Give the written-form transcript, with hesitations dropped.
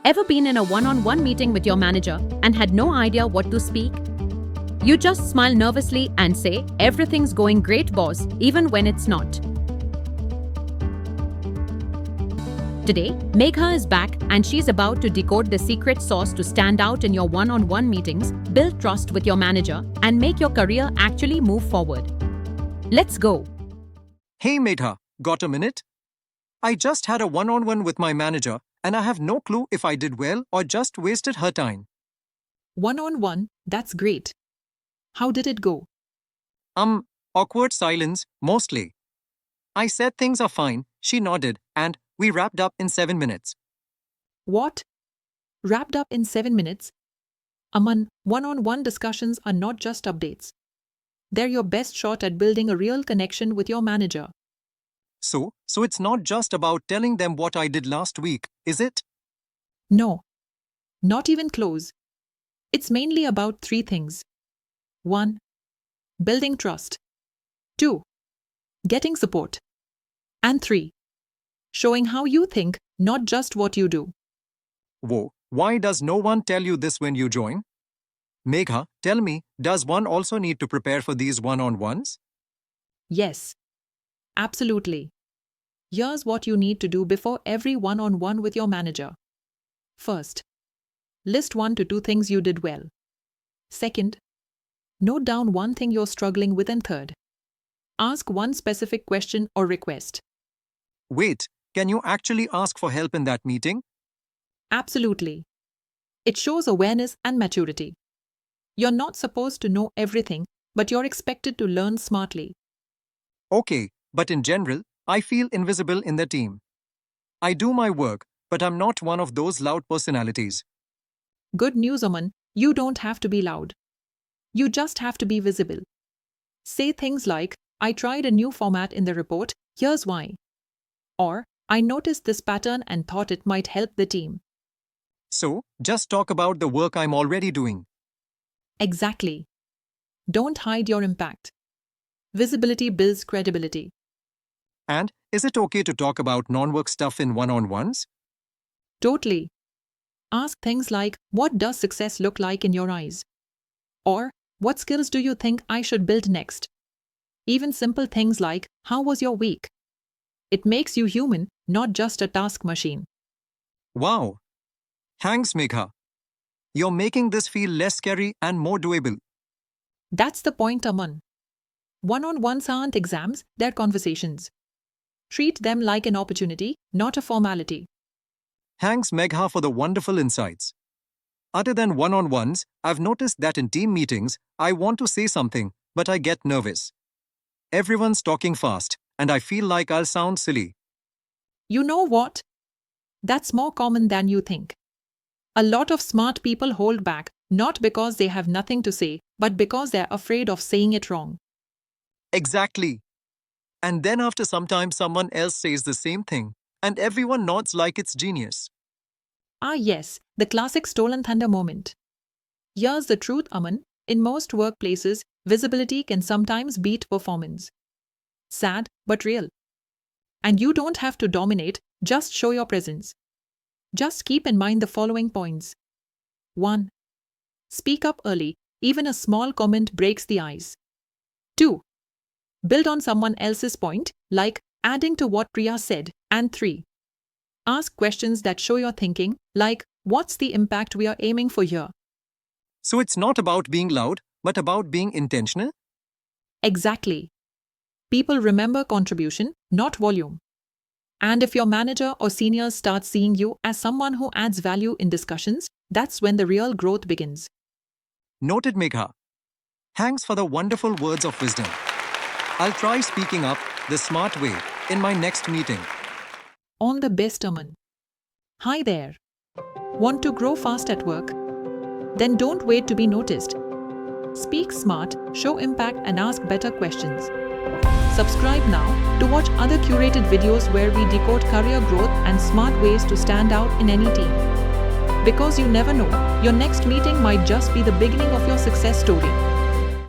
Ever been in a one-on-one meeting with your manager and had no idea what to speak? You just smile nervously and say, "Everything's going great, boss," even when it's not. Today, Megha is back and she's about to decode the secret sauce to stand out in your one-on-one meetings, build trust with your manager, and make your career actually move forward. Let's go. Hey Megha, got a minute? I just had a one-on-one with my manager and I have no clue if I did well or just wasted her time. One-on-one, that's great. How did it go? Awkward silence, mostly. I said things are fine, she nodded, and we wrapped up in 7 minutes. What? Wrapped up in 7 minutes? Aman, one-on-one discussions are not just updates. They're your best shot at building a real connection with your manager. So it's not just about telling them what I did last week, is it? No. Not even close. It's mainly about 3 things. 1. Building trust. 2. Getting support. And 3. Showing how you think, not just what you do. Whoa, why does no one tell you this when you join? Megha, tell me, does one also need to prepare for these one-on-ones? Yes. Absolutely. Here's what you need to do before every one-on-one with your manager. First, list 1 to 2 things you did well. Second, note down 1 thing you're struggling with, and third, ask 1 specific question or request. Wait, can you actually ask for help in that meeting? Absolutely. It shows awareness and maturity. You're not supposed to know everything, but you're expected to learn smartly. Okay, but in general, I feel invisible in the team. I do my work, but I'm not one of those loud personalities. Good news, Aman, you don't have to be loud. You just have to be visible. Say things like, "I tried a new format in the report, here's why." Or, "I noticed this pattern and thought it might help the team." So, just talk about the work I'm already doing. Exactly. Don't hide your impact. Visibility builds credibility. And, is it okay to talk about non-work stuff in one-on-ones? Totally. Ask things like, "What does success look like in your eyes?" Or, "What skills do you think I should build next?" Even simple things like, "How was your week?" It makes you human, not just a task machine. Wow! Thanks, Megha. You're making this feel less scary and more doable. That's the point, Aman. One-on-ones aren't exams, they're conversations. Treat them like an opportunity, not a formality. Thanks, Megha, for the wonderful insights. Other than one-on-ones, I've noticed that in team meetings, I want to say something, but I get nervous. Everyone's talking fast, and I feel like I'll sound silly. You know what? That's more common than you think. A lot of smart people hold back, not because they have nothing to say, but because they're afraid of saying it wrong. Exactly. And then after some time, someone else says the same thing, and everyone nods like it's genius. Ah yes, the classic stolen thunder moment. Here's the truth, Aman. In most workplaces, visibility can sometimes beat performance. Sad, but real. And you don't have to dominate, just show your presence. Just keep in mind the following points. 1. Speak up early, even a small comment breaks the ice. 2. Build on someone else's point, like adding to what Priya said. And 3. Ask questions that show your thinking, like, "What's the impact we are aiming for here?" So it's not about being loud, but about being intentional? Exactly. People remember contribution, not volume. And if your manager or seniors start seeing you as someone who adds value in discussions, that's when the real growth begins. Noted, Megha. Thanks for the wonderful words of wisdom. I'll try speaking up the smart way in my next meeting. On the best, Aman. Hi there. Want to grow fast at work? Then don't wait to be noticed. Speak smart, show impact, and ask better questions. Subscribe now to watch other curated videos where we decode career growth and smart ways to stand out in any team. Because you never know, your next meeting might just be the beginning of your success story.